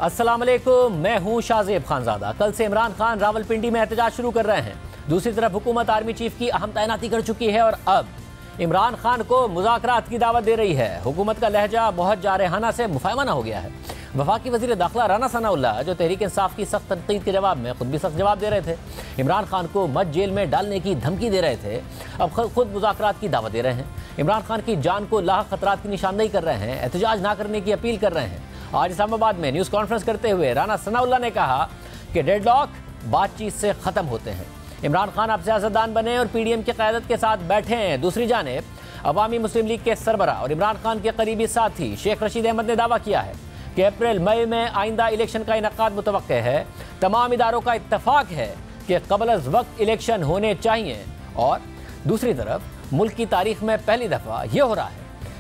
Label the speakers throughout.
Speaker 1: अस्सलाम वालेकुम, मैं हूं शाहजेब खानजादा। कल से इमरान खान रावलपिंडी में एहतजाज शुरू कर रहे हैं। दूसरी तरफ हुकूमत आर्मी चीफ की अहम तैनाती कर चुकी है और अब इमरान खान को मुज़ाकरात की दावत दे रही है। हुकूमत का लहजा बहुत जारहाना से मुफाहमाना हो गया है। वफाकी वज़ीर दाखिला राना सनाउल्लाह जो तहरीक इंसाफ की सख्त तनकीद के जवाब में खुद भी सख्त जवाब दे रहे थे। इमरान खान को मत जेल में डालने की धमकी दे रहे थे, अब खुद मुज़ाकरात की दावत दे रहे हैं। इमरान खान की जान को लाहक खतरात की निशानदेही कर रहे हैं, एहतजाज ना करने की अपील कर रहे हैं। आज इस्लामाबाद में न्यूज़ कॉन्फ्रेंस करते हुए राना सनाउल्लाह ने कहा कि डेडलॉक बातचीत से ख़त्म होते हैं। इमरान खान अब सियासतदान बने और PDM की क़यादत के साथ बैठे हैं। दूसरी जानिब अवामी मुस्लिम लीग के सरबरा और इमरान खान के करीबी साथी शेख रशीद अहमद ने दावा किया है कि अप्रैल मई में आइंदा इलेक्शन का इनेकाद मुतवक्के है। तमाम इदारों का इत्तफाक है कि क़ब्ल अज़ वक्त इलेक्शन होने चाहिए। और दूसरी तरफ मुल्क की तारीख में पहली दफ़ा यह हो रहा है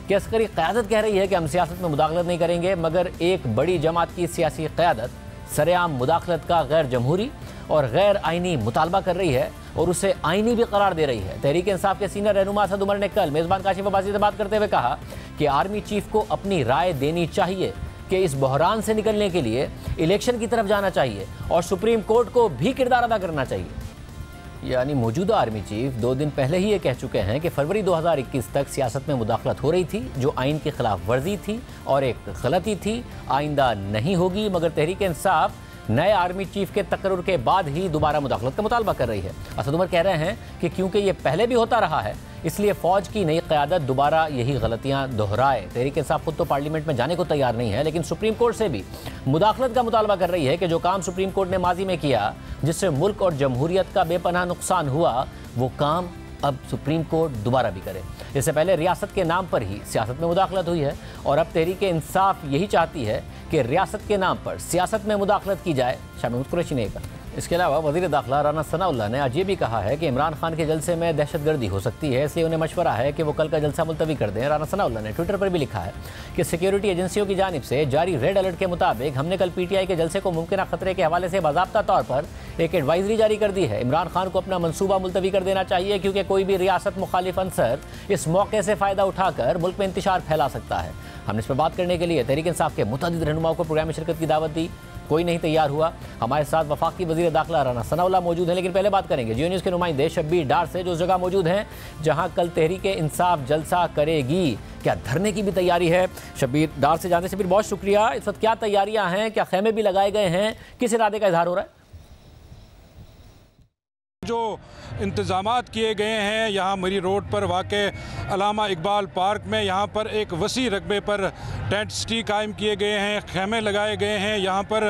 Speaker 1: कि अस्करी क़यादत कह रही है कि हम सियासत में मुदाखलत नहीं करेंगे, मगर एक बड़ी जमात की सियासी क़यादत सरेआम मुदाखलत का गैर जमहूरी और गैर आइनी मुतालबा कर रही है और उसे आइनी भी करार दे रही है। तहरीक इंसाफ के सीनियर रहनुमा असद उमर ने कल मेज़बान काशिफ अब्बासी से बात करते हुए कहा कि आर्मी चीफ को अपनी राय देनी चाहिए कि इस बहरान से निकलने के लिए इलेक्शन की तरफ जाना चाहिए और सुप्रीम कोर्ट को भी किरदार अदा करना चाहिए। यानी मौजूदा आर्मी चीफ 2 दिन पहले ही ये कह चुके हैं कि फरवरी 2021 तक सियासत में मुदाखलत हो रही थी जो आइन की खिलाफ वर्जी थी और एक गलती थी, आइंदा नहीं होगी। मगर तहरीक इंसाफ नए आर्मी चीफ के तकर्रुर के बाद ही दोबारा मुदाखलत का मुतालबा कर रही है। असद उमर कह रहे हैं कि क्योंकि ये पहले भी होता रहा है इसलिए फ़ौज की नई क़यादत दोबारा यही गलतियां दोहराए। तहरीक इंसाफ खुद तो पार्लियामेंट में जाने को तैयार नहीं है, लेकिन सुप्रीम कोर्ट से भी मुदाखलत का मुतालबा कर रही है कि जो काम सुप्रीम कोर्ट ने माजी में किया जिससे मुल्क और जमहूरियत का बेपनाह नुकसान हुआ, वो काम अब सुप्रीम कोर्ट दोबारा भी करे। इससे पहले रियासत के नाम पर ही सियासत में मुदाखलत हुई है और अब तहरीक इंसाफ यही चाहती है कि रियासत के नाम पर सियासत में मुदाखलत की जाए। शामिल कुरैशी ने कहा। इसके अलावा वज़ीर दाखिला राना सनाउल्लाह ने आज ये भी कहा है कि इमरान खान के जलसे में दहशतगर्दी हो सकती है, इसलिए उन्हें मशवरा है कि वो कल का जलसा मुलतवी कर दें। राना सनाउल्लाह ने ट्विटर पर भी लिखा है कि सिक्योरिटी एजेंसियों की जानिब से जारी रेड अलर्ट के मुताबिक हमने कल PTI के जलसे को मुमकिन खतरे के हवाले से बाज़ाब्ता तौर पर एक एडवाइजरी जारी कर दी है। इमरान खान को अपना मनसूबा मुलतवी कर देना चाहिए क्योंकि कोई भी रियासत मुखालिफ अंसर इस मौके से फ़ायदा उठाकर मुल्क में इंतशार फैला सकता है। हमने इस पर बात करने के लिए तहरीक इंसाफ के मुतअद्दिद रहनुमाओं को प्रोग्राम में शिरकत की दावत दी, कोई नहीं तैयार हुआ। हमारे साथ वफाकी वज़ीर दाखिला राना सनाउल्लाह मौजूद हैं, लेकिन पहले बात करेंगे जियो न्यूज़ के नुमाइंदे शब्बीर डार से जो उस जगह मौजूद हैं जहां कल तहरीक इंसाफ जलसा करेगी। क्या धरने की भी तैयारी है? शब्बीर डार से जानते शब्बीर बहुत शुक्रिया। इस वक्त क्या तैयारियां हैं, क्या खेमे भी लगाए गए हैं, किस इरादे का इजहार हो रहा है?
Speaker 2: जो इंतज़ामात किए गए हैं यहाँ मरी रोड पर वाक़े अलामा इकबाल पार्क में, यहाँ पर एक वसी रकबे पर टेंट सिटी कायम किए गए हैं, खेमे लगाए गए हैं। यहाँ पर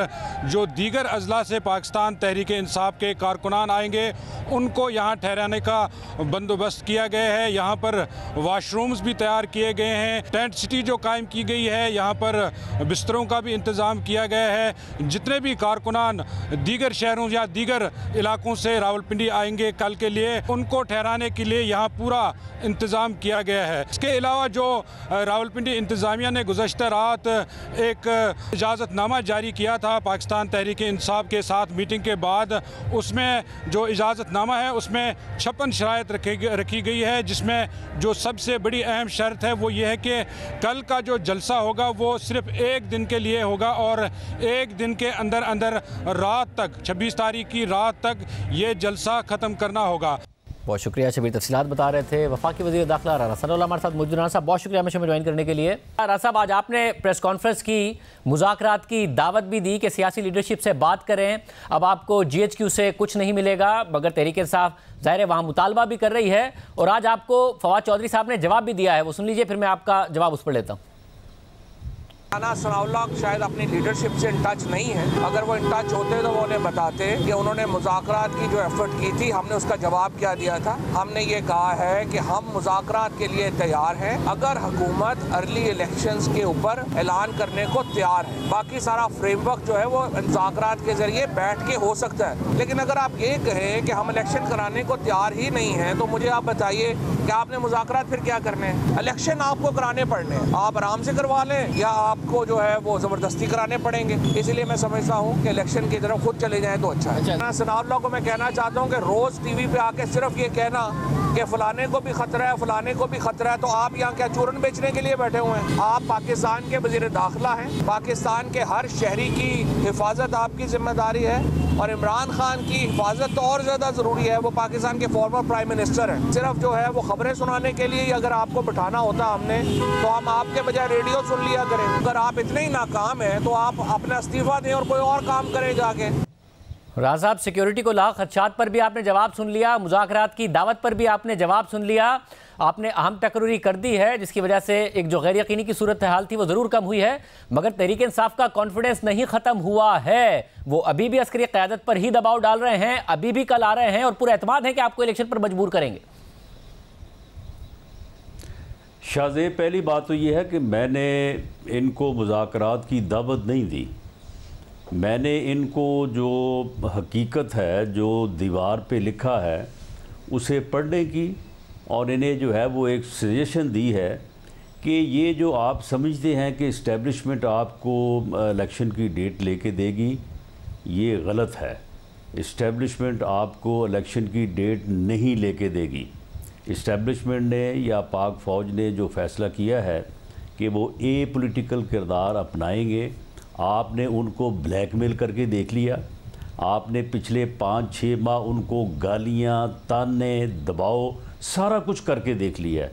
Speaker 2: जो दीगर अजला से पाकिस्तान तहरीक इंसाफ के कारकुनान आएंगे उनको यहाँ ठहराने का बंदोबस्त किया गया है। यहाँ पर वाशरूम्स भी तैयार किए गए हैं। टेंट सिटी जो कायम की गई है यहाँ पर बिस्तरों का भी इंतज़ाम किया गया है। जितने भी कारकुनान दीगर शहरों या दीगर इलाकों से रावलपिंडी आएंगे कल के लिए, उनको ठहराने के लिए यहाँ पूरा इंतज़ाम किया गया है। इसके अलावा जो रावलपिंडी इंतज़ामिया ने गुज़श्ता रात एक इजाज़तनामा जारी किया था पाकिस्तान तहरीक इंसाफ के साथ मीटिंग के बाद, उसमें जो इजाज़तनामा है उसमें 56 शराइत रखी गई है, जिसमें जो सबसे बड़ी अहम शर्त है वो ये है कि कल का जो जलसा होगा वो सिर्फ 1 दिन के लिए होगा और 1 दिन के अंदर अंदर रात तक 26 तारीख की रात तक ये जलसा ख़त्म करना होगा।
Speaker 1: बहुत शुक्रिया। शबीर तफसीलात बता रहे थे। वफाकी वज़ीर दाखिला राना सनाउल्लाह हमारे साथ मौजूद। राना साहब बहुत शुक्रिया हमें ज्वाइन करने के लिए। राना साहब आज आपने प्रेस कॉन्फ्रेंस की, मुज़ाकरात की दावत भी दी कि सियासी लीडरशिप से बात करें। अब आपको GHQ से कुछ नहीं मिलेगा, मगर तहरीक इंसाफ ज़ाहिर है वहाँ मुतालबा भी कर रही है और आज आपको फवाद चौधरी साहब ने जवाब भी दिया है, वो सुन लीजिए, फिर मैं आपका जवाब उस पर लेता हूँ।
Speaker 3: राना सनाउल्लाह शायद अपनी लीडरशिप से इन टच नहीं है। अगर वो इन टच होते तो वो उन्हें बताते कि उन्होंने मुज़ाकरात की जो एफर्ट की थी, हमने उसका जवाब क्या दिया था। हमने ये कहा है कि हम मुज़ाकरात के लिए तैयार हैं अगर हुकूमत अर्ली इलेक्शंस के ऊपर ऐलान करने को तैयार है। बाकी सारा फ्रेमवर्क जो है वो मुज़ाकरात के जरिए बैठ के हो सकता है, लेकिन अगर आप ये कहें कि हम इलेक्शन कराने को तैयार ही नहीं हैं तो मुझे आप बताइए कि आपने मुज़ाकरात फिर क्या करने हैं? इलेक्शन आपको कराने पड़ने हैं, आप आराम से करवा लें या आपको जो है वो ज़बरदस्ती कराने पड़ेंगे। इसलिए मैं समझता हूँ कि इलेक्शन की तरफ खुद चले जाएं तो अच्छा है। सनाउल्लाह को मैं कहना चाहता हूँ कि रोज़ TV पे आके सिर्फ ये कहना कि फलाने को भी खतरा है, फलाने को भी खतरा है, तो आप यहाँ क्या चूरन बेचने के लिए बैठे हुए हैं? आप पाकिस्तान के वजीर दाखिला हैं, पाकिस्तान के हर शहरी की हिफाजत आपकी जिम्मेदारी है, और इमरान खान की हिफाजत तो और ज़्यादा ज़रूरी है। वो पाकिस्तान के फॉर्मर प्राइम मिनिस्टर हैं। सिर्फ जो है वो खबरें सुनाने के लिए ही अगर आपको बिठाना होता हमने, तो हम आपके बजाय रेडियो सुन लिया करें। अगर आप इतने ही नाकाम हैं तो आप अपना इस्तीफा दें और कोई और काम करें जाके।
Speaker 1: राजा साहब, सिक्योरिटी को लाख खदशात पर भी आपने जवाब सुन लिया, मुज़ाकरात की दावत पर भी आपने जवाब सुन लिया, आपने अहम तकरीरी कर दी है जिसकी वजह से एक जो गैर यकीनी की सूरत हाल थी वो ज़रूर कम हुई है, मगर तहरीक इंसाफ का कॉन्फिडेंस नहीं ख़त्म हुआ है। वो अभी भी अस्करी क़यादत पर ही दबाव डाल रहे हैं, अभी भी कल आ रहे हैं और पूरा एतमाद है कि आपको इलेक्शन पर मजबूर करेंगे।
Speaker 4: शाहज़ेब, पहली बात तो ये है कि मैंने इनको मुज़ाकरात की दावत नहीं दी। मैंने इनको जो हकीकत है, जो दीवार पे लिखा है, उसे पढ़ने की और इन्हें जो है वो एक सजेशन दी है कि ये जो आप समझते हैं कि इस्टेब्लिशमेंट आपको इलेक्शन की डेट लेके देगी, ये गलत है। इस्टेब्लिशमेंट आपको इलेक्शन की डेट नहीं लेके देगी। इस्टेब्लिशमेंट ने या पाक फ़ौज ने जो फ़ैसला किया है कि वो पॉलिटिकल किरदार अपनाएंगे, आपने उनको ब्लैकमेल करके देख लिया। आपने पिछले 5-6 माह उनको गालियाँ, ताने, दबाव सारा कुछ करके देख लिया है,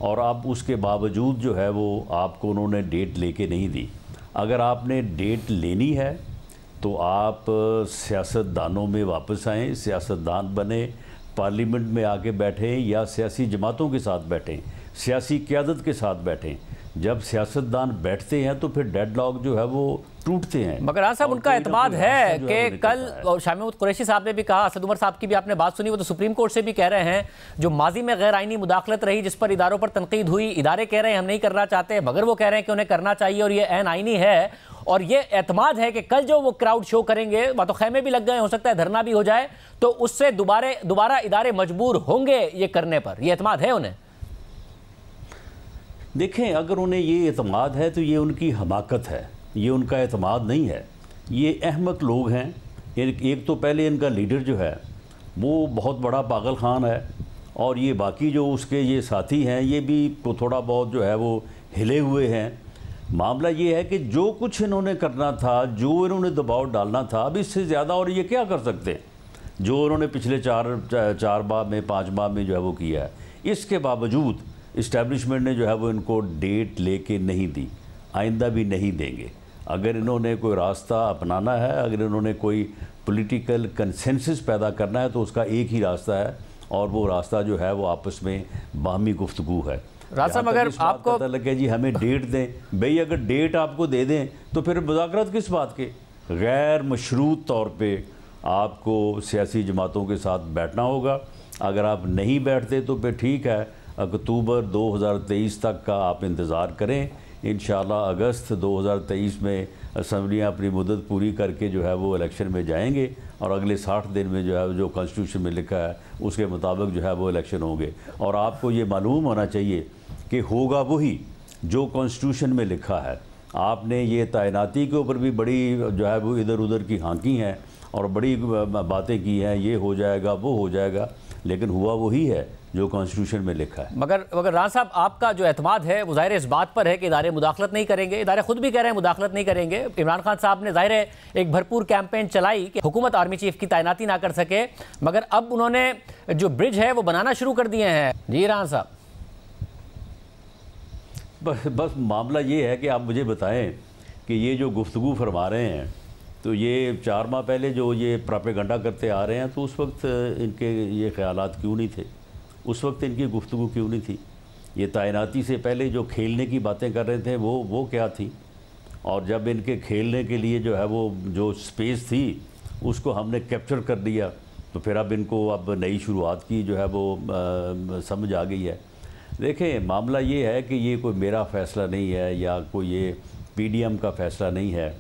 Speaker 4: और अब उसके बावजूद जो है वो आपको उन्होंने डेट लेके नहीं दी। अगर आपने डेट लेनी है तो आप सियासतदानों में वापस आएँ, सियासतदान बने, पार्लियामेंट में आके बैठें या सियासी जमातों के साथ बैठें, सियासी क़यादत के साथ बैठें। जब सियासतदान बैठते हैं तो फिर डेडलॉक जो है वो टूटते हैं।
Speaker 1: मगर हाँ साहब, उनका एतमाद है कि कल शाह महमूद कुरैशी साहब ने भी कहा, असद उमर साहब की भी आपने बात सुनी, वो तो सुप्रीम कोर्ट से भी कह रहे हैं जो माजी में गैर आइनी मुदाखलत रही जिस पर इदारों पर तनकीद हुई, इदारे कह रहे हैं हम नहीं करना चाहते, मगर वो कह रहे हैं कि उन्हें करना चाहिए और ये ऐन आइनी है। और ये एतमाद है कि कल जो वो क्राउड शो करेंगे, तो खैमे भी लग गए, हो सकता है धरना भी हो जाए, तो उससे दोबारा इदारे मजबूर होंगे ये करने पर, ये एतमाद है उन्हें।
Speaker 4: देखें, अगर उन्हें ये एतमाद है तो ये उनकी हमाकत है, ये उनका एतमाद नहीं है। ये अहमक लोग हैं। एक तो पहले इनका लीडर जो है वो बहुत बड़ा पागल खान है, और ये बाकी जो उसके ये साथी हैं ये भी थोड़ा बहुत जो है वो हिले हुए हैं। मामला ये है कि जो कुछ इन्होंने करना था, जो इन्होंने दबाव डालना था, अब इससे ज़्यादा और ये क्या कर सकते हैं जो उन्होंने पिछले 4 माह में 5 माह में जो है वो किया है। इसके बावजूद इस्टेब्लिशमेंट ने जो है वो इनको डेट लेके नहीं दी, आइंदा भी नहीं देंगे। अगर इन्होंने कोई रास्ता अपनाना है, अगर इन्होंने कोई पॉलिटिकल कंसेंसस पैदा करना है, तो उसका एक ही रास्ता है, और वो रास्ता जो है वो आपस में बाहमी गुफ्तगू है।
Speaker 1: राजा, मगर आपको
Speaker 4: पता लगे जी हमें डेट दें, भाई अगर डेट आपको दे दें तो फिर मुज़ाकरात किस बात के? गैर मशरूत तौर पे आपको सियासी जमातों के साथ बैठना होगा। अगर आप नहीं बैठते तो फिर ठीक है, अक्टूबर 2023 तक का आप इंतज़ार करें। इंशाअल्लाह अगस्त 2023 में असम्बलियाँ अपनी मुद्दत पूरी करके जो है वो इलेक्शन में जाएंगे, और अगले 60 दिन में जो है जो कॉन्स्टिट्यूशन में लिखा है उसके मुताबिक जो है वो इलेक्शन होंगे। और आपको ये मालूम होना चाहिए कि होगा वही जो कॉन्स्टिट्यूशन में लिखा है। आपने ये तैनाती के ऊपर भी बड़ी जो है वो इधर उधर की हाँकी हैं और बड़ी बातें की हैं, ये हो जाएगा वो हो जाएगा, लेकिन हुआ वही है जो कॉन्स्टिट्यूशन में लिखा है।
Speaker 1: मगर राना साहब, आपका जो एतमाद है वो ज़ाहिर इस बात पर है कि इदारे मुदाखलत नहीं करेंगे, इदारे खुद भी कह रहे हैं मुदाखलत नहीं करेंगे। इमरान खान साहब ने ज़ाहिर है एक भरपूर कैंपेन चलाई कि हुकूमत आर्मी चीफ की तैनाती ना कर सके, मगर अब उन्होंने जो ब्रिज है वो बनाना शुरू कर दिए हैं। जी राना साहब,
Speaker 4: बस मामला ये है कि आप मुझे बताएं कि ये जो गुफ्तगू फरमा रहे हैं, तो ये 4 माह पहले जो ये प्रोपेगेंडा करते आ रहे हैं, तो उस वक्त इनके ये ख्यालात क्यों नहीं थे? उस वक्त इनकी गुफ्तगू क्यों नहीं थी? ये तैनाती से पहले जो खेलने की बातें कर रहे थे वो क्या थी? और जब इनके खेलने के लिए जो है वो जो स्पेस थी उसको हमने कैप्चर कर लिया, तो फिर अब इनको अब नई शुरुआत की जो है वो समझ आ गई है। देखें, मामला ये है कि ये कोई मेरा फ़ैसला नहीं है या कोई ये PDM का फ़ैसला नहीं है।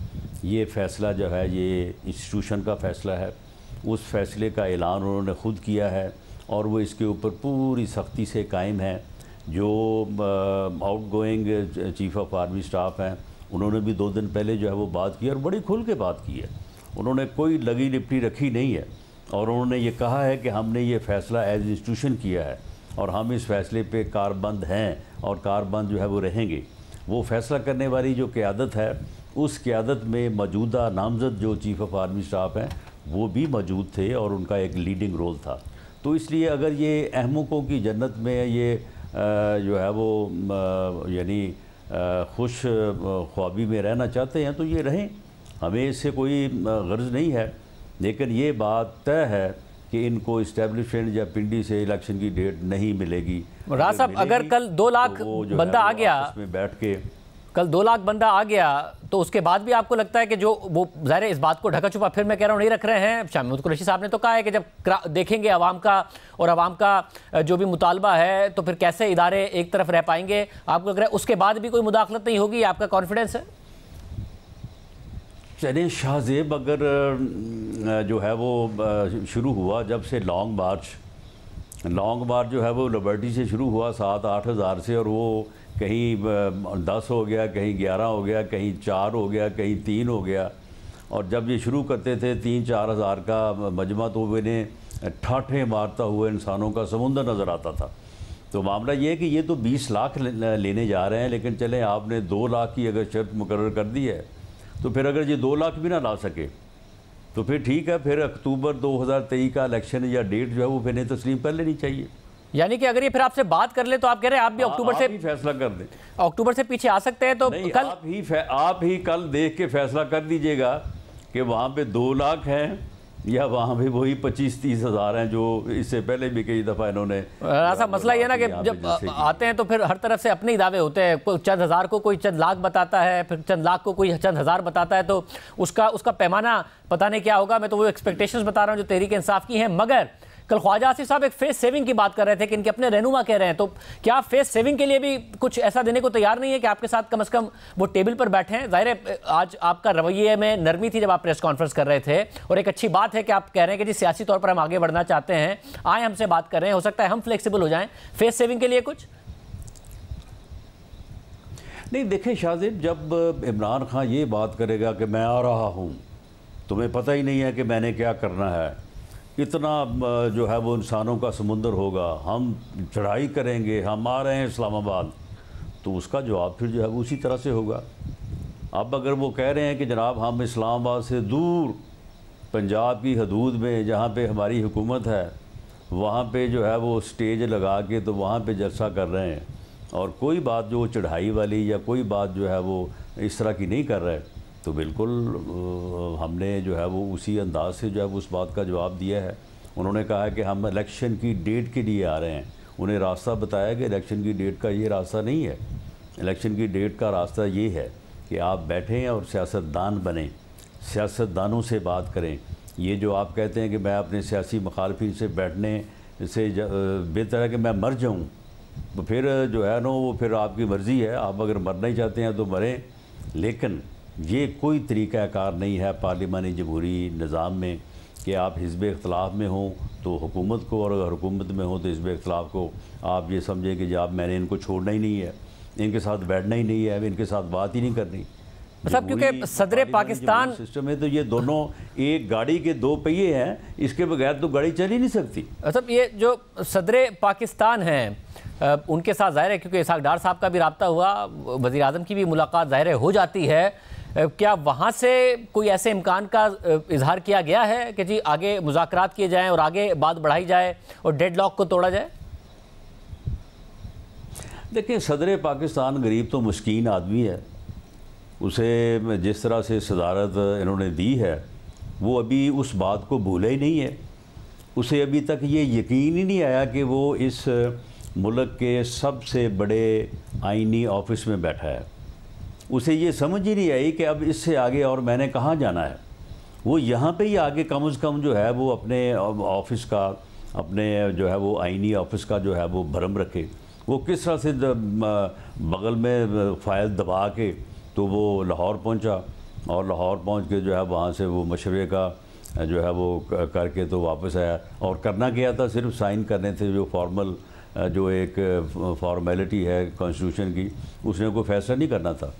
Speaker 4: ये फ़ैसला जो है ये इंस्टीट्यूशन का फ़ैसला है। उस फ़ैसले का ऐलान उन्होंने ख़ुद किया है और वो इसके ऊपर पूरी सख्ती से कायम है। जो outgoing chief of army staff हैं, उन्होंने भी 2 दिन पहले जो है वो बात की और बड़ी खुल के बात की है। उन्होंने कोई लगी लिपटी रखी नहीं है, और उन्होंने ये कहा है कि हमने ये फ़ैसला एज इंस्टीट्यूशन किया है और हम इस फैसले पे कारबंद हैं और कारबंद जो है वो रहेंगे। वो फैसला करने वाली जो क़यादत है, उस क़यादत में मौजूदा नामज़द जो चीफ़ ऑफ आर्मी स्टाफ हैं वो भी मौजूद थे और उनका एक लीडिंग रोल था। तो इसलिए अगर ये अहमकों की जन्नत में ये जो है वो यानी खुश ख्वाबी में रहना चाहते हैं तो ये रहें, हमें इससे कोई गर्ज नहीं है। लेकिन ये बात तय है कि इनको इस्टेब्लिशमेंट या पिंडी से इलेक्शन की डेट नहीं मिलेगी।
Speaker 1: राज साहब, अगर कल 2 लाख
Speaker 4: तो
Speaker 1: बंदा आ गया,
Speaker 4: उसमें बैठ के
Speaker 1: कल 2 लाख बंदा आ गया, तो उसके बाद भी आपको लगता है कि जो वो ज़ाहिर है इस बात को ढका छुपा फिर मैं कह रहा हूँ नहीं रख रहे हैं। शाह महमूद कुरैशी साहब ने तो कहा है कि जब देखेंगे आवाम का और आवाम का जो भी मुतालबा है तो फिर कैसे इदारे एक तरफ रह पाएंगे। आपको लग रहा है उसके बाद भी कोई मुदाखलत नहीं होगी, आपका कॉन्फिडेंस है?
Speaker 4: चलिए, शाहजेब अगर जो है वो शुरू हुआ जब से लॉन्ग मार्च जो है वो लिबर्टी से शुरू हुआ 7-8 हज़ार से, और वो कहीं 10 हो गया, कहीं 11 हो गया, कहीं 4 हो गया, कहीं 3 हो गया। और जब ये शुरू करते थे 3-4 हज़ार का मजमा तो वो इन्हें ठाठे मारता हुआ इंसानों का समुंदर नज़र आता था। तो मामला ये है कि ये तो 20 लाख लेने जा रहे हैं, लेकिन चलें आपने 2 लाख की अगर शर्त मुकर्रर कर दी है तो फिर अगर ये 2 लाख भी ना ला सके तो फिर ठीक है, फिर अक्टूबर 2023 का इलेक्शन या डेट जो है वो फिर तस्लीम कर लेनी चाहिए।
Speaker 1: यानी कि अगर ये फिर आपसे बात कर ले तो आप कह रहे हैं आप भी अक्टूबर से
Speaker 4: फैसला कर दें,
Speaker 1: अक्टूबर से पीछे आ सकते हैं। तो कल
Speaker 4: आप ही कल देख के फैसला कर दीजिएगा कि वहाँ पे 2 लाख हैं या वहाँ पे वही 25-30 हज़ार हैं जो इससे पहले भी कई दफ़ा इन्होंने।
Speaker 1: ऐसा मसला ये ना कि जब आते हैं तो फिर हर तरफ से अपने ही दावे होते हैं, कोई चंद हज़ार को कोई चंद लाख बताता है, फिर चंद लाख को कोई चंद हज़ार बताता है, तो उसका पैमाना पता नहीं क्या होगा। मैं तो वो एक्सपेक्टेशंस बता रहा हूँ जो तहरीक इंसाफ की हैं। मगर कल ख्वाजा आसिफ साहब एक फेस सेविंग की बात कर रहे थे कि इनके अपने रहनुमा कह रहे हैं, तो क्या फेस सेविंग के लिए भी कुछ ऐसा देने को तैयार नहीं है कि आपके साथ कम से कम वो टेबल पर बैठे हैं? ज़ाहिर है आज आपका रवैये में नरमी थी जब आप प्रेस कॉन्फ्रेंस कर रहे थे, और एक अच्छी बात है कि आप कह रहे हैं कि जी सियासी तौर पर हम आगे बढ़ना चाहते हैं, आए हमसे बात कर रहे हैं, हो सकता है हम फ्लेक्सिबल हो जाएं। फेस सेविंग के लिए कुछ
Speaker 4: नहीं। देखें शाहजेब, जब इमरान खान ये बात करेगा कि मैं आ रहा हूँ, तुम्हें पता ही नहीं है कि मैंने क्या करना है, इतना जो है वो इंसानों का समुंदर होगा, हम चढ़ाई करेंगे, हम आ रहे हैं इस्लामाबाद, तो उसका जवाब फिर जो है उसी तरह से होगा। अब अगर वो कह रहे हैं कि जनाब हम इस्लामाबाद से दूर पंजाब की हदूद में जहाँ पे हमारी हुकूमत है वहाँ पे जो है वो स्टेज लगा के तो वहाँ पे जलसा कर रहे हैं, और कोई बात जो चढ़ाई वाली या कोई बात जो है वो इस तरह की नहीं कर रहे, तो बिल्कुल हमने जो है वो उसी अंदाज से जो है उस बात का जवाब दिया है। उन्होंने कहा है कि हम इलेक्शन की डेट के लिए आ रहे हैं, उन्हें रास्ता बताया कि इलेक्शन की डेट का ये रास्ता नहीं है। इलेक्शन की डेट का रास्ता ये है कि आप बैठें और सियासतदान बनें, सियासतदानों से बात करें। ये जो आप कहते हैं कि मैं अपने सियासी मुखालफिन से बैठने से बेहतर है कि मैं मर जाऊँ, तो फिर जो है ना वो फिर आपकी मर्ज़ी है, आप अगर मरना ही चाहते हैं तो मरें। लेकिन ये कोई तरीक़ाकार नहीं है पार्लिमानी जमहूरी निज़ाम में कि आप हिज़्ब इख्तिलाफ़ में हों तो हुकूमत को, और अगर हुकूमत में हो तो हिज़्ब इख्तिलाफ़ को आप ये समझें कि जब मैंने इनको छोड़ना ही नहीं है, इनके साथ बैठना ही नहीं है, इनके साथ बात ही नहीं करनी।
Speaker 1: मतलब क्योंकि सदर पाकिस्तान
Speaker 4: सिस्टम है तो ये दोनों एक गाड़ी के 2 पहिए हैं, इसके बगैर तो गाड़ी चल ही नहीं सकती।
Speaker 1: मतलब ये जो सदर पाकिस्तान हैं उनके साथ ज़ाहिर है क्योंकि इसहाक डार साहब का भी रब्ता हुआ, वज़ीर आज़म की भी मुलाकात ज़ाहिर हो जाती है, क्या वहाँ से कोई ऐसे इम्कान का इजहार किया गया है कि जी आगे मुज़ाकरात किए जाएँ और आगे बात बढ़ाई जाए और डेडलॉक को तोड़ा जाए?
Speaker 4: देखिए, सदर पाकिस्तान गरीब तो मुस्कीन आदमी है, उसे जिस तरह से सदारत इन्होंने दी है वो अभी उस बात को भूला ही नहीं है। उसे अभी तक ये यकीन ही नहीं आया कि वो इस मुल्क के सबसे बड़े आईनी ऑफिस में बैठा है। उसे ये समझ ही नहीं आई कि अब इससे आगे और मैंने कहाँ जाना है। वो यहाँ पे ही आगे कम से कम जो है वो अपने ऑफिस का, अपने जो है वो आईनी ऑफिस का जो है वो भरम रखे। वो किस तरह से बगल में फ़ाइल दबा के तो वो लाहौर पहुँचा, और लाहौर पहुँच के जो है वहाँ से वो मशवरे का जो है वो करके तो वापस आया। और करना क्या था, सिर्फ साइन करने थे, जो फॉर्मल जो एक फॉर्मेलिटी है कॉन्स्टिट्यूशन की, उसने कोई फ़ैसला नहीं करना था।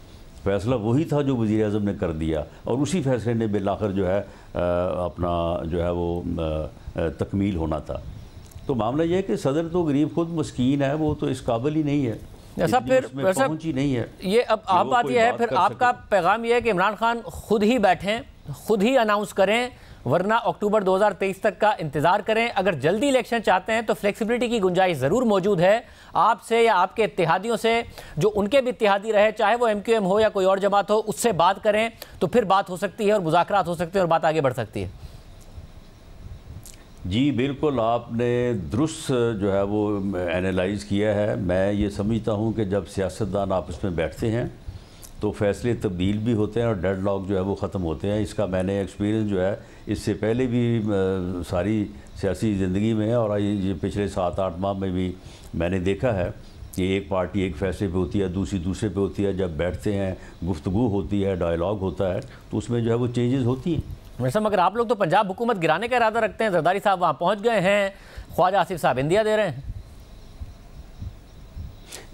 Speaker 4: फ़ैसला वही था जो वज़ीर आज़म ने कर दिया, और उसी फैसले ने बिलाखिर जो है अपना जो है वो तकमील होना था। तो मामला यह है कि सदर तो गरीब खुद मस्कीन है, वो तो इस काबिल ही नहीं है,
Speaker 1: ऐसा फिर
Speaker 4: पहुंच ही नहीं है।
Speaker 1: ये अब आप बात यह है, फिर आपका पैगाम यह है कि इमरान खान खुद ही बैठें, खुद ही अनाउंस करें, वरना अक्टूबर 2023 तक का इंतजार करें। अगर जल्दी इलेक्शन चाहते हैं तो फ्लेक्सिबिलिटी की गुंजाइश ज़रूर मौजूद है आपसे या आपके इत्तेहादियों से, जो उनके भी इत्तेहादी रहे, चाहे वो MQM हो या कोई और जमात हो, उससे बात करें तो फिर बात हो सकती है और मुज़ाकरात हो सकते हैं और बात आगे बढ़ सकती है।
Speaker 4: जी बिल्कुल, आपने दुरुस्त जो है वो एनालाइज़ किया है। मैं ये समझता हूँ कि जब सियासतदान आपस में बैठते हैं तो फैसले तब्दील भी होते हैं और डेडलॉक जो है वो ख़त्म होते हैं। इसका मैंने एक्सपीरियंस जो है इससे पहले भी सारी सियासी ज़िंदगी में और ये पिछले 7-8 माह में भी मैंने देखा है कि एक पार्टी एक फैसले पे होती है, दूसरी दूसरे पे होती है। जब बैठते हैं, गुफ्तगू होती है, डायलॉग होता है, तो उसमें जो है वो चेंजेस होती हैं।
Speaker 1: मगर आप लोग तो पंजाब हुकूमत गिराने का इरादा रखते हैं। जरदारी साहब वहाँ पहुँच गए हैं, ख्वाजा आसिफ साहब इंदिया दे रहे हैं।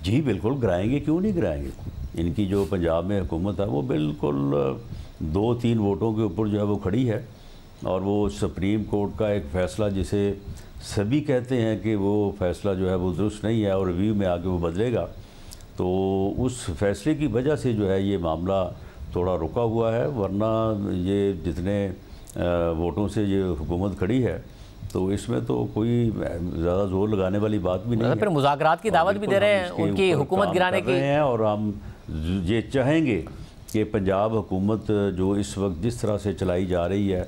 Speaker 4: जी बिल्कुल गिराएंगे, क्यों नहीं गिराएंगे। इनकी जो पंजाब में हुकूमत है वो बिल्कुल 2-3 वोटों के ऊपर जो है वो खड़ी है, और वो सुप्रीम कोर्ट का एक फ़ैसला जिसे सभी कहते हैं कि वो फ़ैसला जो है वो दुरुस्त नहीं है और रिव्यू में आके वो बदलेगा, तो उस फैसले की वजह से जो है ये मामला थोड़ा रुका हुआ है। वरना ये जितने वोटों से ये हुकूमत खड़ी है तो इसमें तो कोई ज़्यादा जोर लगाने वाली बात भी नहीं है।
Speaker 1: फिर मुज़ाकरात की दावत भी दे रहे हैं उनकी हुकूमत गिराने की
Speaker 4: हैं, और हम ये चाहेंगे कि पंजाब हुकूमत जो इस वक्त जिस तरह से चलाई जा रही है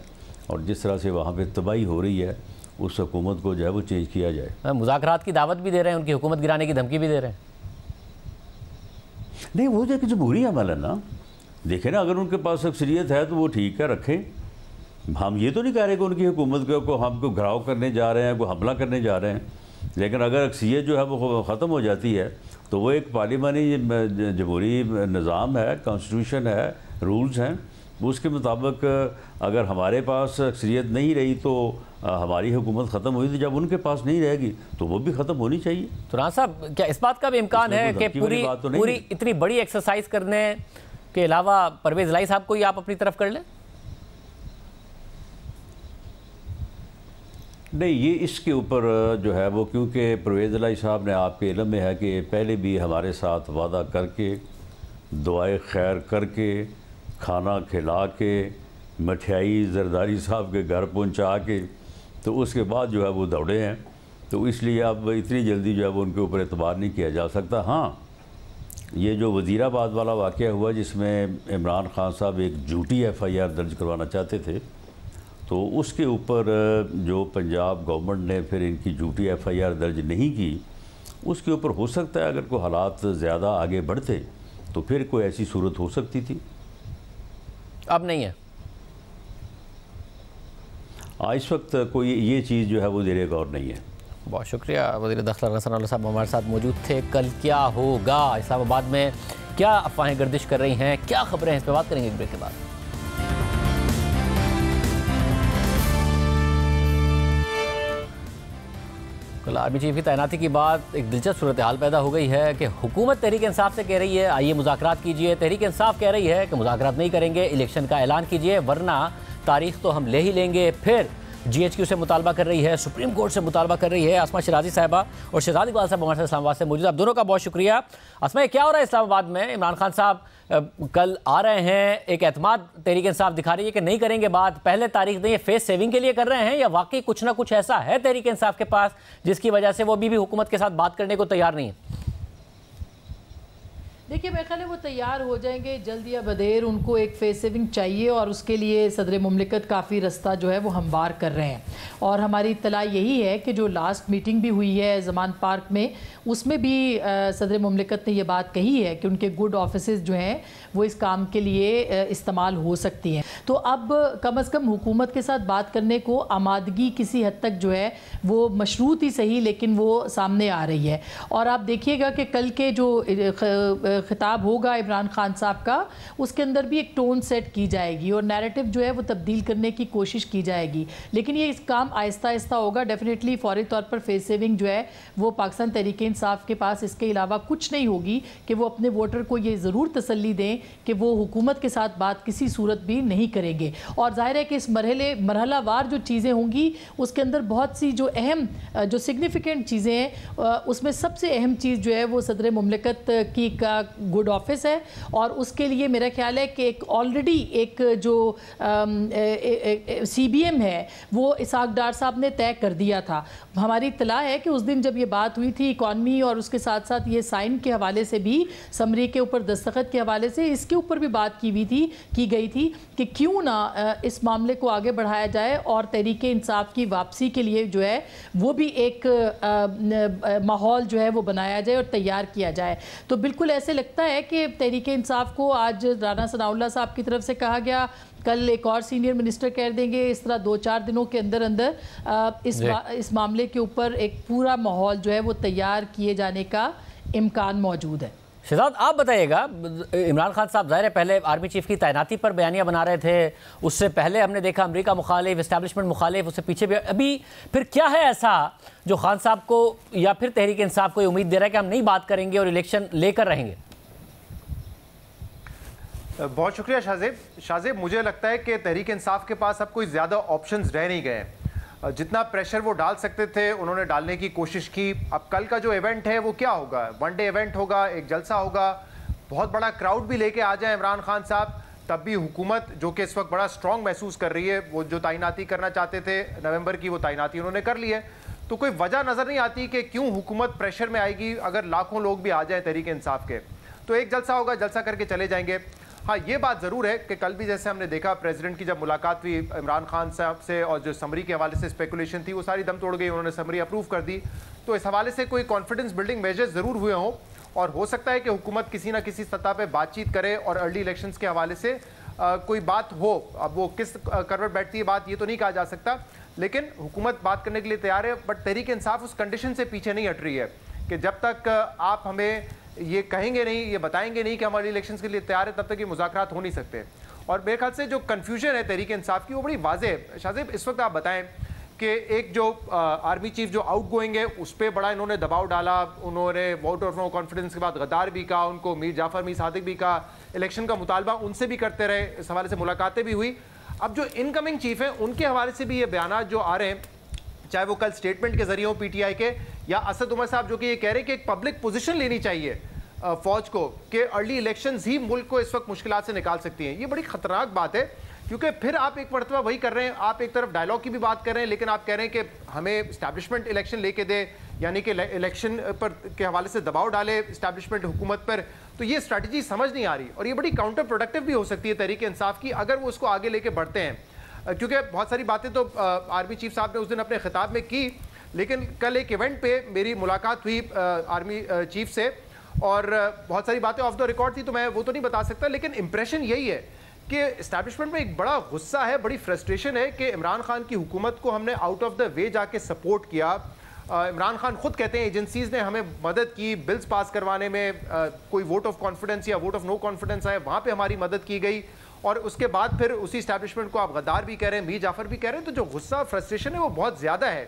Speaker 4: और जिस तरह से वहाँ पे तबाही हो रही है, उस हुकूमत को जो है वो चेंज किया जाए।
Speaker 1: मुज़ाकरात की दावत भी दे रहे हैं, उनकी हुकूमत गिराने की धमकी भी दे रहे हैं।
Speaker 4: नहीं, वो जो जमहूरी अमल है ना, देखें ना, अगर उनके पास अक्सरियत है तो वो ठीक है, रखें। हम ये तो नहीं कह रहे कि उनकी हुकूमत को हमको घिराव करने जा रहे हैं, कोई हमला करने जा रहे हैं, लेकिन अगर अक्सरियत जो है वो ख़त्म हो जाती है तो वो एक पार्लिमानी जमहूरी निज़ाम है, कॉन्स्टिट्यूशन है, रूल्स हैं, उसके मुताबिक अगर हमारे पास अक्सरियत नहीं रही तो हमारी हुकूमत ख़त्म हुई थी, जब उनके पास नहीं रहेगी तो वो भी ख़त्म होनी चाहिए।
Speaker 1: तो राना साहब, क्या इस बात का भी इम्कान है कि पूरी इतनी बड़ी एक्सरसाइज करने के अलावा परवेज़ इलाही साहब को ही आप अपनी तरफ कर लें?
Speaker 4: नहीं, ये इसके ऊपर जो है वो, क्योंकि परवेज़ इलाही साहब ने, आपके इल्म में है कि पहले भी हमारे साथ वादा करके, दुआए खैर करके, खाना खिला के, मठियाई जरदारी साहब के घर पहुंचा के, तो उसके बाद जो है वो दौड़े हैं। तो इसलिए अब इतनी जल्दी जो है वो उनके ऊपर एतबार नहीं किया जा सकता। हाँ, ये जो वज़ीराबाद वाला वाक़या हुआ जिसमें इमरान खान साहब एक झूठी FIR दर्ज करवाना चाहते थे, तो उसके ऊपर जो पंजाब गवर्नमेंट ने फिर इनकी झूठी FIR दर्ज नहीं की, उसके ऊपर हो सकता है अगर कोई हालात ज़्यादा आगे बढ़ते तो फिर कोई ऐसी सूरत हो सकती थी।
Speaker 1: अब नहीं है,
Speaker 4: इस वक्त कोई ये चीज़ जो है वो ज़ेरे गौर नहीं है।
Speaker 1: बहुत शुक्रिया। वज़ीर दाखिला हसन साहब हमारे साथ मौजूद थे। कल क्या होगा, इस्लामाबाद में क्या अफवाहें गर्दिश कर रही हैं, क्या खबरें हैं, इस पर बात करेंगे एक ब्रेक के बाद। कल आर्मी चीफ की तैनाती के बाद एक दिलचस्प सूरत हाल पैदा हो गई है कि हुकूमत तहरीक इंसाफ से कह रही है आइए मुज़ाकरात कीजिए, तहरीक इंसाफ कह रही है कि मुज़ाकरात नहीं करेंगे, इलेक्शन का ऐलान कीजिए वरना तारीख तो हम ले ही लेंगे। फिर GHQ से मुतालबा कर रही है, सुप्रीम कोर्ट से मुतालबा कर रही है। आसमा शिराजी साहिबा और शहजाद इकबाल साहब हमारे साथ इस्लामाबाद से मौजूद। आप दोनों का बहुत शुक्रिया। आसमा, क्या हो रहा है इस्लामाबाद में? इमरान खान साहब कल आ रहे हैं, एक एतमाद तहरीक इंसाफ दिखा रही है कि नहीं करेंगे बात, पहले तारीख दें, ये फेस सेविंग के लिए कर रहे हैं या वाकई कुछ ना कुछ ऐसा है तहरीक इंसाफ के पास जिसकी वजह से वो अभी भी हुकूमत के साथ बात करने को तैयार नहीं है?
Speaker 5: देखिए, मेरे ख्याल है वो तैयार हो जाएंगे जल्द या बदेर। उनको एक फेस सेविंग चाहिए और उसके लिए सदर मुमलिकत काफ़ी रास्ता जो है वो हमवार कर रहे हैं। और हमारी इत्तला यही है कि जो लास्ट मीटिंग भी हुई है ज़मान पार्क में, उसमें भी सदर मुमलिकत ने यह बात कही है कि उनके गुड ऑफिसेज जो हैं वो इस काम के लिए इस्तेमाल हो सकती हैं। तो अब कम से कम हुकूमत के साथ बात करने को आमादगी किसी हद तक जो है वो मशरूत ही सही, लेकिन वो सामने आ रही है। और आप देखिएगा कि कल के जो खिताब होगा इमरान खान साहब का, उसके अंदर भी एक टोन सेट की जाएगी और नैरेटिव जो है वो तब्दील करने की कोशिश की जाएगी। लेकिन ये इस काम आहिस्ता आहिस्ता होगा। डेफिनेटली फौरी तौर पर फेस सेविंग जो है वो पाकिस्तान तहरीक इंसाफ के पास इसके अलावा कुछ नहीं होगी कि वो अपने वोटर को ये ज़रूर तसल्ली दें कि वो हुकूमत के साथ बात किसी सूरत भी नहीं करेंगे। और जाहिर है कि इस मरहलावार जो चीज़ें होंगी उसके अंदर बहुत सी जो अहम जो सिग्निफिकेंट चीज़ें हैं, उसमें सबसे अहम चीज़ जो है वो सदर मुमलिकत की का गुड ऑफिस है। और उसके लिए मेरा ख्याल है कि एक ऑलरेडी एक जो CBM है वो इसहाक डार साहब ने तय कर दिया था। हमारी इत्तला है कि उस दिन जब ये बात हुई थी इकॉनमी और उसके साथ साथ ये साइन के हवाले से भी, समरी के ऊपर दस्तखत के हवाले से इसके ऊपर भी बात की गई थी कि क्यों ना इस मामले को आगे बढ़ाया जाए और तहरीक इंसाफ की वापसी के लिए जो है वो भी एक माहौल जो है वो बनाया जाए और तैयार किया जाए। तो बिल्कुल ऐसे लगता है कि तहरीक इंसाफ को आज राना सनाउल्लाह साहब की तरफ से कहा गया, कल एक और सीनियर मिनिस्टर कह देंगे, इस तरह 2-4 दिनों के अंदर अंदर इस मामले के ऊपर एक पूरा माहौल जो है वो तैयार किए जाने का इम्कान मौजूद है।
Speaker 1: शहजाद, आप बताइएगा, इमरान खान साहब ज़ाहिर है पहले आर्मी चीफ की तैनाती पर बयानियां बना रहे थे, उससे पहले हमने देखा अमेरिका मुखालिफ, इस्टेब्लिशमेंट मुखालिफ, उससे पीछे भी अभी फिर क्या है ऐसा जो खान साहब को या फिर तहरीक इंसाफ को उम्मीद दे रहा है कि हम नहीं बात करेंगे और इलेक्शन लेकर रहेंगे?
Speaker 6: बहुत शुक्रिया शाहजेब। मुझे लगता है कि तहरीक इंसाफ के पास अब कोई ज़्यादा ऑप्शंस रह नहीं गए। जितना प्रेशर वो डाल सकते थे उन्होंने डालने की कोशिश की। अब कल का जो इवेंट है वो क्या होगा? 1 डे इवेंट होगा, एक जलसा होगा, बहुत बड़ा क्राउड भी लेके आ जाए इमरान खान साहब, तब भी हुकूमत जो कि इस वक्त बड़ा स्ट्रॉन्ग महसूस कर रही है, वो जो तैनाती करना चाहते थे नवंबर की, वो तैनाती उन्होंने कर ली है। तो कोई वजह नज़र नहीं आती कि क्यों हुकूमत प्रेशर में आएगी अगर लाखों लोग भी आ जाए तहरीक इंसाफ के। तो एक जलसा होगा, जलसा करके चले जाएंगे। हाँ, ये बात ज़रूर है कि कल भी जैसे हमने देखा प्रेसिडेंट की जब मुलाकात हुई इमरान खान साहब से और जो समरी के हवाले से स्पेकुलेशन थी वो सारी दम तोड़ गई, उन्होंने समरी अप्रूव कर दी। तो इस हवाले से कोई कॉन्फिडेंस बिल्डिंग मेजर्स ज़रूर हुए हों और हो सकता है कि हुकूमत किसी ना किसी सतह पे बातचीत करे और अर्ली इलेक्शंस के हवाले से कोई बात हो। अब वो किस करवट बैठती है बात, ये तो नहीं कहा जा सकता, लेकिन हुकूमत बात करने के लिए तैयार है। बट तहरीक इंसाफ उस कंडीशन से पीछे नहीं हट रही है कि जब तक आप हमें ये कहेंगे नहीं, ये बताएंगे नहीं कि हमारे इलेक्शंस के लिए तैयार है, तब तक ये मुज़ाकरात हो नहीं सकते। और मेरे ख्याल से जो कन्फ्यूजन है तहरीक इंसाफ की वो बड़ी वाज़ेह है। शाहजेब, इस वक्त आप बताएं कि एक जो आर्मी चीफ जो आउट गोइंग है उस पर बड़ा इन्होंने दबाव डाला, उन्होंने वोट ऑफ नो कॉन्फिडेंस के बाद गद्दार भी कहा, उनको मीर जाफर मीर सादिक भी कहा, इलेक्शन का मुतालबा उनसे भी करते रहे, इस हवाले से मुलाकातें भी हुई। अब जो इनकमिंग चीफ हैं उनके हवाले से भी ये बयान जो आ रहे हैं, चाहे वो कल स्टेटमेंट के जरिए हो PTI के, या असद उमर साहब जो कि ये कह रहे हैं कि एक पब्लिक पोजीशन लेनी चाहिए फौज को कि अर्ली इलेक्शंस ही मुल्क को इस वक्त मुश्किलात से निकाल सकती हैं। ये बड़ी खतरनाक बात है क्योंकि फिर आप एक मरतबा वही कर रहे हैं, आप एक तरफ डायलॉग की भी बात कर रहे हैं लेकिन आप कह रहे हैं कि हमें इस्टेब्लिशमेंट इलेक्शन लेके दे, यानी कि इलेक्शन पर के हवाले से दबाव डाले इस्टेब्लिशमेंट हुकूमत पर। तो ये स्ट्रैटेजी समझ नहीं आ रही और ये बड़ी काउंटर प्रोडक्टिव भी हो सकती है तहरीक इंसाफ की अगर वो उसको आगे लेके बढ़ते हैं, क्योंकि बहुत सारी बातें तो आर्मी चीफ साहब ने उस दिन अपने खिताब में की, लेकिन कल एक इवेंट पे मेरी मुलाकात हुई आर्मी चीफ से और बहुत सारी बातें ऑफ द रिकॉर्ड थी तो मैं वो तो नहीं बता सकता, लेकिन इंप्रेशन यही है कि इस्टेब्लिशमेंट में एक बड़ा गुस्सा है, बड़ी फ्रस्ट्रेशन है कि इमरान खान की हुकूमत को हमने आउट ऑफ द वे जाके सपोर्ट किया। इमरान खान खुद कहते हैं एजेंसीज ने हमें मदद की बिल्स पास करवाने में, कोई वोट ऑफ कॉन्फिडेंस या वोट ऑफ नो कॉन्फिडेंस आए वहाँ पे हमारी मदद की गई और उसके बाद फिर उसी इस्टेब्लिशमेंट को आप गद्दार भी कह रहे हैं, मीर जाफर भी कह रहे हैं। तो जो गुस्सा फ्रस्ट्रेशन है वो बहुत ज़्यादा है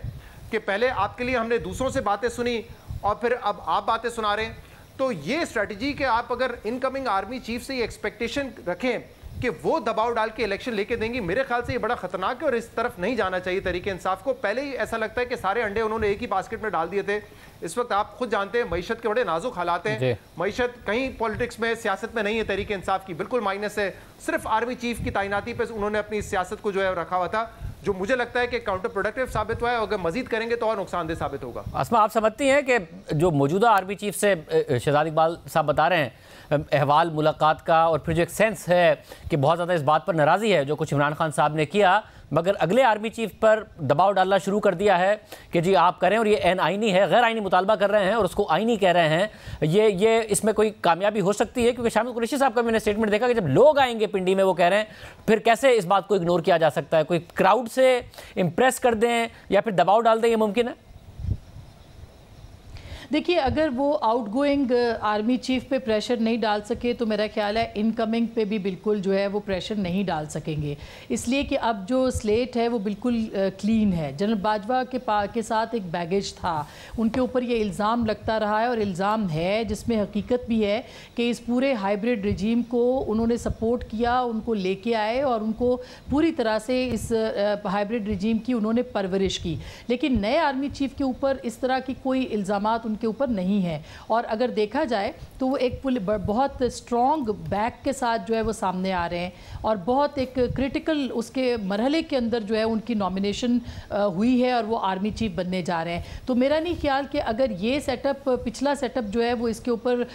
Speaker 6: कि पहले आपके लिए हमने दूसरों से बातें सुनी और फिर अब आप बातें सुना रहे हैं। तो ये स्ट्रेटजी कि आप अगर इनकमिंग आर्मी चीफ से ये एक्सपेक्टेशन रखें कि वो दबाव डाल के इलेक्शन लेके देंगी, मेरे ख्याल से ये बड़ा खतरनाक है और इस तरफ नहीं जाना चाहिए तहरीक इंसाफ को। पहले ही ऐसा लगता है कि सारे अंडे उन्होंने एक ही बास्केट में डाल दिए थे। इस वक्त आप खुद जानते हैं मईशत के बड़े नाजुक हालात हैं, मईशत कहीं पॉलिटिक्स में सियासत में नहीं है, तहरीक इंसाफ की बिल्कुल माइनस है। सिर्फ आर्मी चीफ की तैनाती पर उन्होंने अपनी सियासत को जो है रखा हुआ था, जो मुझे लगता है कि काउंटर प्रोडक्टिव साबित हुआ है। अगर मजीद करेंगे तो और नुकसानदेह साबित होगा।
Speaker 1: आसमा, आप समझती हैं कि जो मौजूदा आर्मी चीफ से शहजाद इकबाल साहब बता रहे हैं अहवाल मुलाकात का, और फिर जो एक सेंस है कि बहुत ज़्यादा इस बात पर नाराज़ी है जो कुछ इमरान खान साहब ने किया, मगर अगले आर्मी चीफ पर दबाव डालना शुरू कर दिया है कि जी आप करें, और ये एन आइनी है, गैर आइनी मुतालबा कर रहे हैं और उसको आइनी कह रहे हैं। ये इसमें कोई कामयाबी हो सकती है? क्योंकि शामिल कुरैशी साहब का मैंने स्टेटमेंट देखा कि जब लोग आएंगे पिंडी में वो कह रहे हैं, फिर कैसे इस बात को इग्नोर किया जा सकता है? कोई क्राउड से इम्प्रेस कर दें या फिर दबाव डाल दें, ये मुमकिन है?
Speaker 5: देखिए, अगर वो आउटगोइंग आर्मी चीफ पे प्रेशर नहीं डाल सके तो मेरा ख्याल है इनकमिंग पे भी बिल्कुल जो है वो प्रेशर नहीं डाल सकेंगे, इसलिए कि अब जो स्लेट है वो बिल्कुल क्लीन है। जनरल बाजवा के साथ एक बैगेज था, उनके ऊपर ये इल्ज़ाम लगता रहा है और इल्ज़ाम है जिसमें हकीकत भी है कि इस पूरे हाइब्रिड रिजीम को उन्होंने सपोर्ट किया, उनको लेके आए और उनको पूरी तरह से इस हाइब्रिड रिजीम की उन्होंने परवरिश की। लेकिन नए आर्मी चीफ के ऊपर इस तरह की कोई इल्ज़ामात उनके ऊपर नहीं है, और अगर देखा जाए तो वो एक बहुत स्ट्रॉन्ग बैक के साथ जो है वो सामने आ रहे हैं और बहुत एक क्रिटिकल उसके मरहले के अंदर जो है उनकी नॉमिनेशन हुई है और वो आर्मी चीफ बनने जा रहे हैं। तो मेरा नहीं ख्याल कि अगर ये सेटअप, पिछला सेटअप जो है वो इसके ऊपर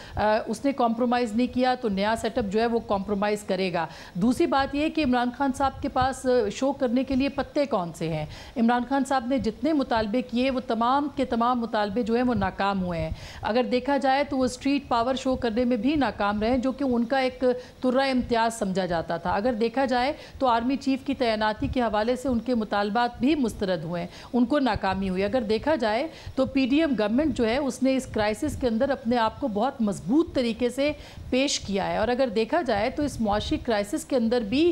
Speaker 5: उसने कॉम्प्रोमाइज़ नहीं किया तो नया सेटअप जो है वो कॉम्प्रोमाइज़ करेगा। दूसरी बात ये कि इमरान खान साहब के पास शो करने के लिए पत्ते कौन से हैं। इमरान खान साहब ने जितने मुतालबे किए वो तमाम के तमाम मुतालबे जो हैं वो नाकाम हुए हैं। अगर देखा जाए तो वो स्ट्रीट पावर शो करने में भी नाकाम रहे, जो कि उनका एक तुर्रा इम्तियाज़ समझा जाता था। अगर देखा जाए तो आर्मी चीफ की तैनाती के हवाले से उनके मुतालबात भी मुस्तरद हुए, उनको नाकामी हुई। अगर देखा जाए तो पीडीएम गवर्नमेंट जो है उसने इस क्राइसिस के अंदर अपने आप को बहुत मजबूत तरीके से पेश किया है, और अगर देखा जाए तो इस मुआशी क्राइसिस के अंदर भी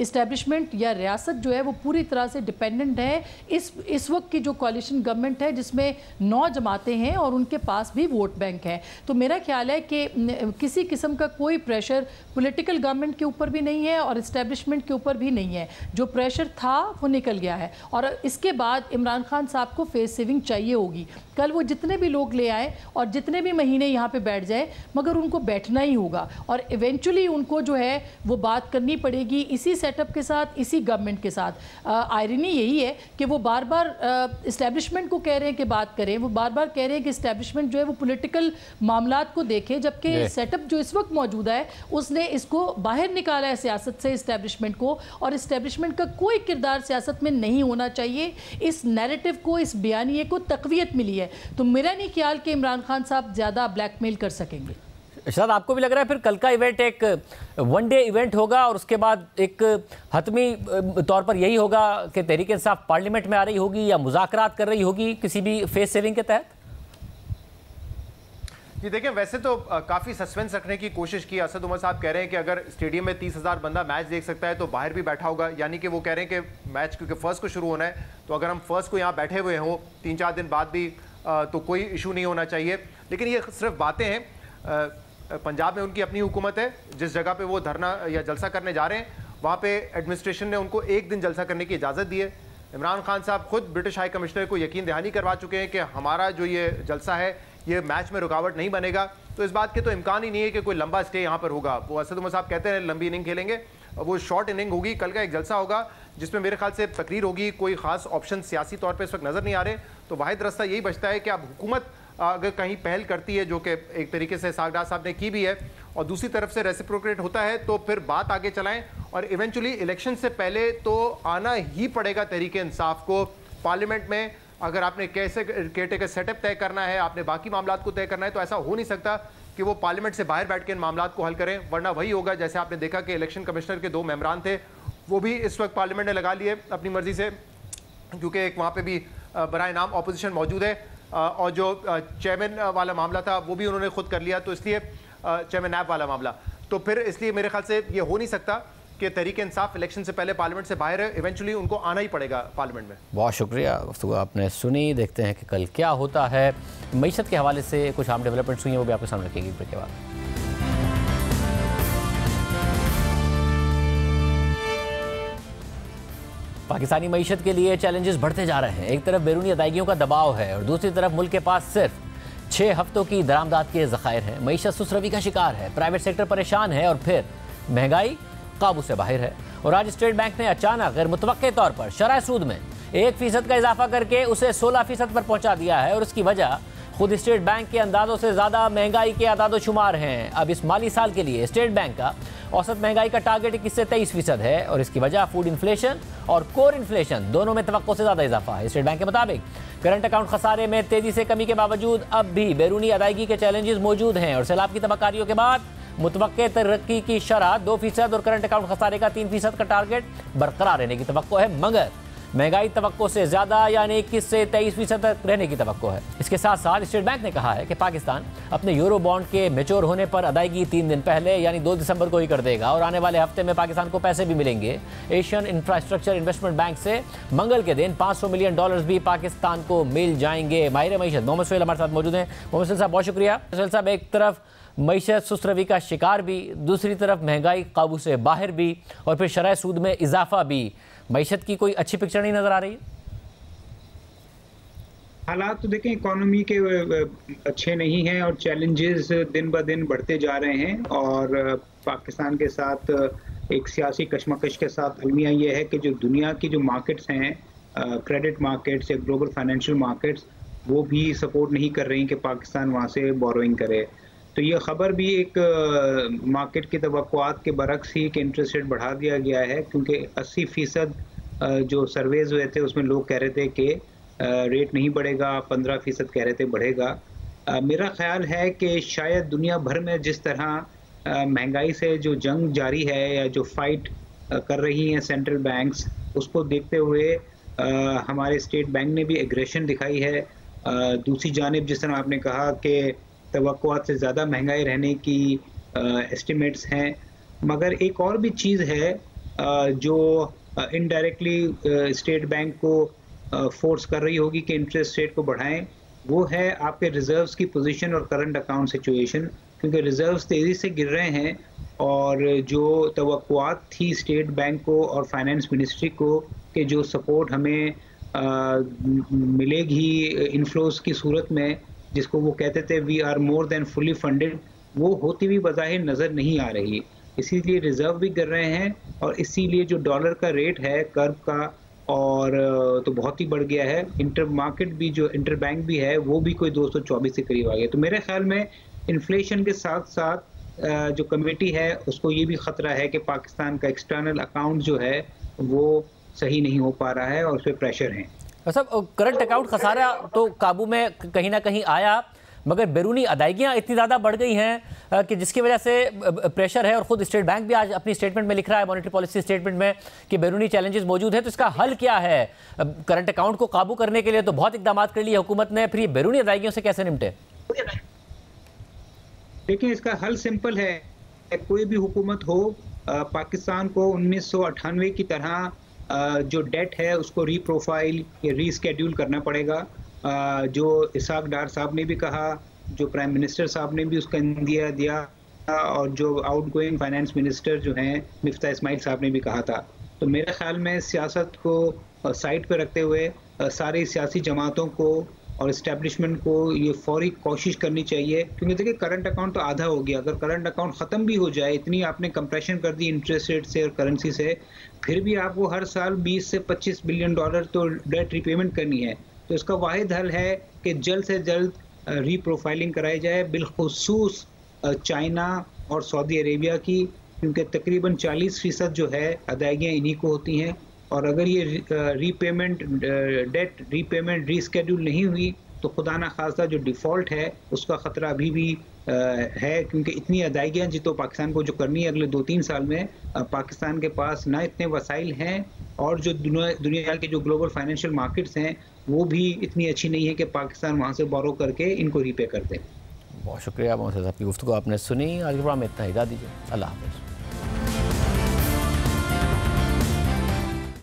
Speaker 5: इस्टेब्लिशमेंट या रियासत जो है वो पूरी तरह से डिपेंडेंट है इस वक्त की जो कोalition गवर्नमेंट है जिसमें 9 जमातें हैं और उनके पास भी वोट बैंक है। तो मेरा ख्याल है कि किसी किस्म का कोई प्रेशर पॉलिटिकल गवर्नमेंट के ऊपर भी नहीं है और इस्टेब्लिशमेंट के ऊपर भी नहीं है। जो प्रेशर था वो निकल गया है और इसके बाद इमरान खान साहब को फेस सेविंग चाहिए होगी। कल वो जितने भी लोग ले आए और जितने भी महीने यहाँ पे बैठ जाए, मगर उनको बैठना ही होगा और इवेंचुअली उनको जो है वो बात करनी पड़ेगी इसी सेटअप के साथ, इसी गवर्नमेंट के साथ। आयरनी यही है कि वो बार बार इस्टेब्लिशमेंट को कह रहे हैं कि बात करें, वो बार बार कह रहे हैं कि इस्टेब्लिशमेंट जो है वो पॉलिटिकल मामलात को देखे, जबकि सेटअप जो इस वक्त मौजूद है उसने इसको बाहर निकाला है सियासत से, इस्टेब्लिशमेंट को, और इस्टेब्लिशमेंट का कोई किरदार सियासत में नहीं होना चाहिए। इस नैरेटिव को, इस बयानिए को तकवीयत मिली है, तो मेरा नहीं ख्याल कि इमरान खान साहब ज़्यादा ब्लैकमेल कर सकेंगे।
Speaker 1: शायद आपको भी लग रहा है फिर कल का इवेंट एक वन डे इवेंट होगा और उसके बाद एक हतमी तौर पर यही होगा कि तहरीक इंसाफ पार्लियामेंट में आ रही होगी या मुज़ाकरात कर रही होगी किसी भी फेस सेविंग के तहत?
Speaker 6: जी देखें, वैसे तो काफ़ी सस्पेंस रखने की कोशिश की। असद उमर साहब कह रहे हैं कि अगर स्टेडियम में 30,000 बंदा मैच देख सकता है तो बाहर भी बैठा होगा, यानी कि वो कह रहे हैं कि मैच क्योंकि फर्स्ट को शुरू होना है तो अगर हम फर्स्ट को यहाँ बैठे हुए हों 3-4 दिन बाद भी तो कोई इशू नहीं होना चाहिए। लेकिन ये सिर्फ बातें हैं। पंजाब में उनकी अपनी हुकूमत है, जिस जगह पे वो धरना या जलसा करने जा रहे हैं वहाँ पे एडमिनिस्ट्रेशन ने उनको एक दिन जलसा करने की इजाज़त दी है। इमरान खान साहब खुद ब्रिटिश हाई कमिश्नर को यकीन दहानी करवा चुके हैं कि हमारा जो ये जलसा है ये मैच में रुकावट नहीं बनेगा, तो इस बात के तो इम्कान ही नहीं है कि कोई लंबा स्टे यहाँ पर होगा। वो असद उमर साहब कहते हैं लंबी इनिंग खेलेंगे, वो शॉर्ट इनिंग होगी। कल का एक जलसा होगा जिसमें मेरे ख्याल से तकरीर होगी, कोई ख़ास ऑप्शन सियासी तौर पर इस वक्त नज़र नहीं आ रहे। तो वाहिद रास्ता यही बचता है कि अब हुकूमत अगर कहीं पहल करती है, जो कि एक तरीके से सागडार साहब ने की भी है, और दूसरी तरफ से रेसिप्रोकेट होता है तो फिर बात आगे चलाएं और इवेंचुअली इलेक्शन से पहले तो आना ही पड़ेगा तहरीक इंसाफ को पार्लियामेंट में। अगर आपने कैसे केयरटेकर सेटअप तय करना है, आपने बाकी मामलात को तय करना है, तो ऐसा हो नहीं सकता कि वो पार्लियामेंट से बाहर बैठ के इन मामलात को हल करें, वरना वही होगा जैसे आपने देखा कि इलेक्शन कमिश्नर के 2 मेंबरान थे वो भी इस वक्त पार्लियामेंट ने लगा लिए अपनी मर्जी से, क्योंकि एक वहाँ पे भी बराए नाम ऑपोजिशन मौजूद है, और जो चेयरमैन वाला मामला था वो भी उन्होंने खुद कर लिया, तो इसलिए चेयरमैन नैब वाला मामला, तो फिर इसलिए मेरे ख्याल से ये हो नहीं सकता कि तहरीक इंसाफ इलेक्शन से पहले पार्लियामेंट से बाहर है, इवेंचुअली उनको आना ही पड़ेगा पार्लियामेंट में।
Speaker 1: बहुत शुक्रिया, गुफ्तगू आपने सुनी। देखते हैं कि कल क्या होता है। मईशत के हवाले से कुछ आम डेवलपमेंट्स हुई हैं, वो भी आपके सामने रखेंगे ब्रेक के बाद। पाकिस्तानी मईशत के लिए चैलेंजेस बढ़ते जा रहे हैं। एक तरफ बैरूनी अदायगियों का दबाव है और दूसरी तरफ मुल्क के पास सिर्फ 6 हफ्तों की दरामदात के ज़खायर हैं। मईशत सुसरवी का शिकार है, प्राइवेट सेक्टर परेशान है और फिर महंगाई काबू से बाहर है। और आज स्टेट बैंक ने अचानक गैर मुतवक्के तौर पर शरह सूद में 1% का इजाफा करके उसे 16% पर पहुंचा दिया है और इसकी वजह खुद स्टेट बैंक के अंदाजों से ज़्यादा महंगाई के आदाद शुमार हैं। अब इस माली साल के लिए स्टेट बैंक का औसत महंगाई का टारगेट 21 से 23% है और इसकी वजह फूड इन्फ्लेशन और कोर इन्फ्लेशन दोनों में तवक्को से ज़्यादा इजाफा है। स्टेट बैंक के मुताबिक करंट अकाउंट खसारे में तेज़ी से कमी के बावजूद अब भी बैरूनी अदायगी के चैलेंजेस मौजूद हैं और सैलाब की तबाकारियों के बाद मुतवक्के तरक्की की शरह 2% और करंट अकाउंट खसारे का 3% का टारगेट बरकरार रहने की तवक्को है। मगर महंगाई तवक्को से ज़्यादा यानी 21 से 23% तक रहने की तवक्को है। इसके साथ साथ स्टेट बैंक ने कहा है कि पाकिस्तान अपने यूरो बॉन्ड के मैच्योर होने पर अदायगी 3 दिन पहले यानी 2 दिसंबर को ही कर देगा और आने वाले हफ्ते में पाकिस्तान को पैसे भी मिलेंगे। एशियन इंफ्रास्ट्रक्चर इन्वेस्टमेंट बैंक से मंगल के दिन $500 मिलियन भी पाकिस्तान को मिल जाएंगे। माहिर मईशत मोहम्मद सुहेल हमारे साथ मौजूद हैं। मोहम्मद सुहेल साहब बहुत शुक्रिया। सुहेल साहब, एक तरफ मईशत सुस्त रवि का शिकार भी, दूसरी तरफ महंगाई काबू से बाहर भी और फिर शरह सूद में इजाफा भी, मईशत की कोई अच्छी पिक्चर नहीं नजर आ रही?
Speaker 7: हालात तो देखें इकोनॉमी के अच्छे नहीं हैं और चैलेंजेस दिन ब दिन बढ़ते जा रहे हैं और पाकिस्तान के साथ एक सियासी कशमकश के साथ अलमिया ये है कि जो दुनिया की जो मार्केट्स हैं, क्रेडिट मार्केट्स या ग्लोबल फाइनेंशियल मार्केट्स, वो भी सपोर्ट नहीं कर रही कि पाकिस्तान वहाँ से बोरोइंग करे। तो ये खबर भी एक मार्केट की तवक्कुआत के बरक्स ही कि इंटरेस्ट रेट बढ़ा दिया गया है, क्योंकि 80% जो सर्वेज हुए थे उसमें लोग कह रहे थे कि रेट नहीं बढ़ेगा, 15% कह रहे थे बढ़ेगा। मेरा ख्याल है कि शायद दुनिया भर में जिस तरह महंगाई से जो जंग जारी है या जो फाइट कर रही हैं सेंट्रल बैंक्स, उसको देखते हुए हमारे स्टेट बैंक ने भी एग्रेशन दिखाई है। दूसरी जानिब जिस तरह आपने कहा कि तवक्कुआत से ज़्यादा महंगाई रहने की एस्टिमेट्स हैं, मगर एक और भी चीज़ है जो इनडायरेक्टली स्टेट बैंक को फोर्स कर रही होगी कि इंटरेस्ट रेट को बढ़ाएं, वो है आपके रिजर्व्स की पोजीशन और करंट अकाउंट सिचुएशन, क्योंकि रिजर्व्स तेज़ी से गिर रहे हैं और जो तवक्कुआत थी स्टेट बैंक को और फाइनेंस मिनिस्ट्री को कि जो सपोर्ट हमें मिलेगी इनफ्लोज की सूरत में, जिसको वो कहते थे we are more than fully funded, वो होती हुई बज़ाहिर नज़र नहीं आ रही। इसीलिए रिजर्व भी गिर रहे हैं और इसीलिए जो डॉलर का रेट है कर्व का और तो बहुत ही बढ़ गया है। इंटर मार्केट भी जो इंटर बैंक भी है वो भी कोई 224 के करीब आ गया। तो मेरे ख्याल में इन्फ्लेशन के साथ साथ जो कमेटी है उसको ये भी ख़तरा है कि पाकिस्तान का एक्सटर्नल अकाउंट जो है वो सही नहीं हो पा रहा है और उस पर प्रेशर है।
Speaker 1: सब करंट अकाउंट खसारा तो काबू में कहीं ना कहीं आया, मगर बैरूनी अदायगियाँ इतनी ज़्यादा बढ़ गई हैं कि जिसकी वजह से प्रेशर है और ख़ुद स्टेट बैंक भी आज अपनी स्टेटमेंट में लिख रहा है, मॉनेटरी पॉलिसी स्टेटमेंट में, कि बैरूनी चैलेंजेस मौजूद हैं। तो इसका हल क्या है? करंट अकाउंट को काबू करने के लिए तो बहुत इकदाम कर लिए हुकूमत ने, फिर ये बैरूनी अदायगियों से कैसे निपटे?
Speaker 7: देखिए, इसका हल सिंपल है। कोई भी हुकूमत हो, पाकिस्तान को 1998 की तरह जो डेट है उसको रीप्रोफाइल या रीस्केड्यूल करना पड़ेगा। जो इसाक डार साहब ने भी कहा, जो प्राइम मिनिस्टर साहब ने भी उसका इंदिया दिया और जो आउटगोइंग फाइनेंस मिनिस्टर जो हैं मिफ्ता इस्माइल साहब ने भी कहा था। तो मेरे ख्याल में सियासत को साइड पर रखते हुए सारी सियासी जमातों को और इस्टेब्लिशमेंट को ये फौरी कोशिश करनी चाहिए, क्योंकि देखिए करंट अकाउंट तो आधा हो गया। अगर करंट अकाउंट ख़त्म भी हो जाए, इतनी आपने कंप्रेशन कर दी इंटरेस्ट रेट से और करेंसी से, फिर भी आपको हर साल 20 से 25 बिलियन डॉलर तो डेट रिपेमेंट करनी है। तो इसका वाहिद हल है कि जल्द से जल्द रीप्रोफाइलिंग कराई जाए, बिलखुसूस चाइना और सऊदी अरेबिया की, क्योंकि तकरीबन 40% जो है अदायगियाँ इन्हीं को होती हैं। और अगर ये डेट रीपेमेंट रीस्केड्यूल नहीं हुई तो खुदा ना खास्ता जो डिफ़ॉल्ट है उसका ख़तरा अभी भी है, क्योंकि इतनी अदायगियाँ जी तो पाकिस्तान को जो करनी है अगले 2-3 साल में, पाकिस्तान के पास ना इतने वसाइल हैं और जो दुनिया के जो ग्लोबल फाइनेंशियल मार्केट्स हैं वो भी इतनी अच्छी नहीं है कि पाकिस्तान वहाँ से बोरो करके इनको रीपे कर दे।
Speaker 1: बहुत शुक्रिया मोहम्मद साहब की गुफ्तगू आपने सुनी। आज के प्रोग्राम में इतना ही, इजाज़त दीजिए। अल्लाह हाफ़िज़।